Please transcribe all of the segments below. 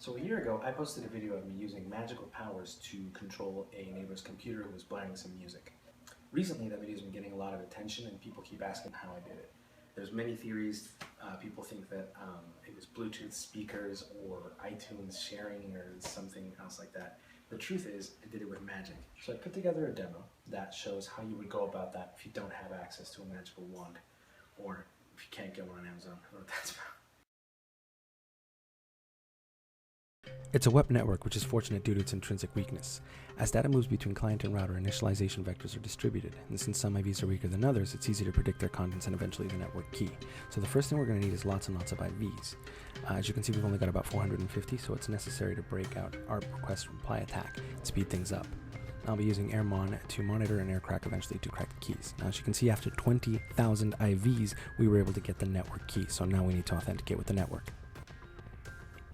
So a year ago, I posted a video of me using magical powers to control a neighbor's computer who was blaring some music. Recently, that video's been getting a lot of attention and people keep asking how I did it. There's many theories. People think that it was Bluetooth speakers or iTunes sharing or something else like that. The truth is, I did it with magic. So I put together a demo that shows how you would go about that if you don't have access to a magical wand, or if you can't get one on Amazon. I don't know what that's about. It's a web network, which is fortunate due to its intrinsic weakness. As data moves between client and router, initialization vectors are distributed, and since some IVs are weaker than others, it's easy to predict their contents and eventually the network key. So the first thing we're going to need is lots and lots of IVs. As you can see, we've only got about 450, so it's necessary to break out our request reply attack and speed things up. I'll be using AirMon to monitor and AirCrack eventually to crack the keys. Now, as you can see, after 20,000 IVs, we were able to get the network key, so now we need to authenticate with the network.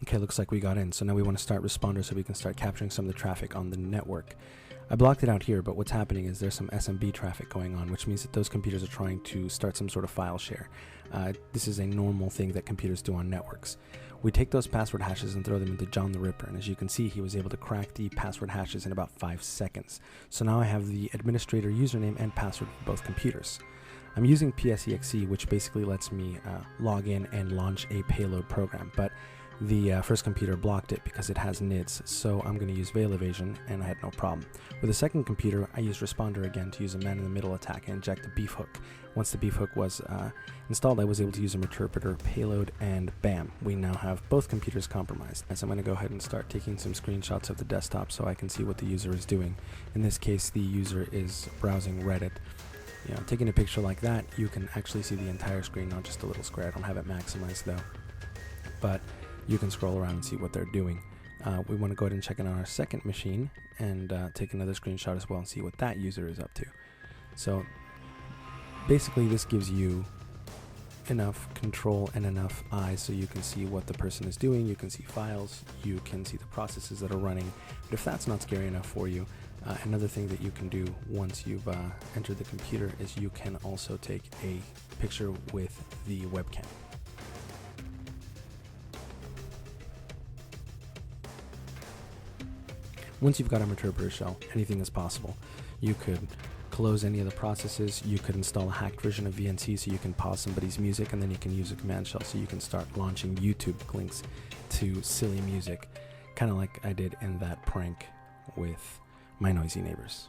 Okay, looks like we got in, so now we want to start responder so we can start capturing some of the traffic on the network. I blocked it out here, but what's happening is there's some SMB traffic going on, which means that those computers are trying to start some sort of file share. This is a normal thing that computers do on networks. We take those password hashes and throw them into John the Ripper, and as you can see, he was able to crack the password hashes in about 5 seconds. So now I have the administrator username and password for both computers. I'm using PSEXE, which basically lets me log in and launch a payload program, but the first computer blocked it because it has NIDs, so I'm going to use veil evasion, and I had no problem. With the second computer, I used responder again to use a man-in-the-middle attack and inject the beef hook. Once the beef hook was installed, I was able to use a interpreter, payload, and bam, we now have both computers compromised. So I'm going to go ahead and start taking some screenshots of the desktop so I can see what the user is doing. In this case, the user is browsing Reddit. You know, taking a picture like that, you can actually see the entire screen, not just a little square. I don't have it maximized though, but you can scroll around and see what they're doing. We want to go ahead and check in on our second machine and take another screenshot as well and see what that user is up to. So basically this gives you enough control and enough eyes so you can see what the person is doing, you can see files, you can see the processes that are running. But if that's not scary enough for you, another thing that you can do once you've entered the computer is you can also take a picture with the webcam. Once you've got a interpreter shell, anything is possible. You could close any of the processes, you could install a hacked version of VNC so you can pause somebody's music, and then you can use a command shell so you can start launching YouTube links to silly music, kind of like I did in that prank with my noisy neighbors.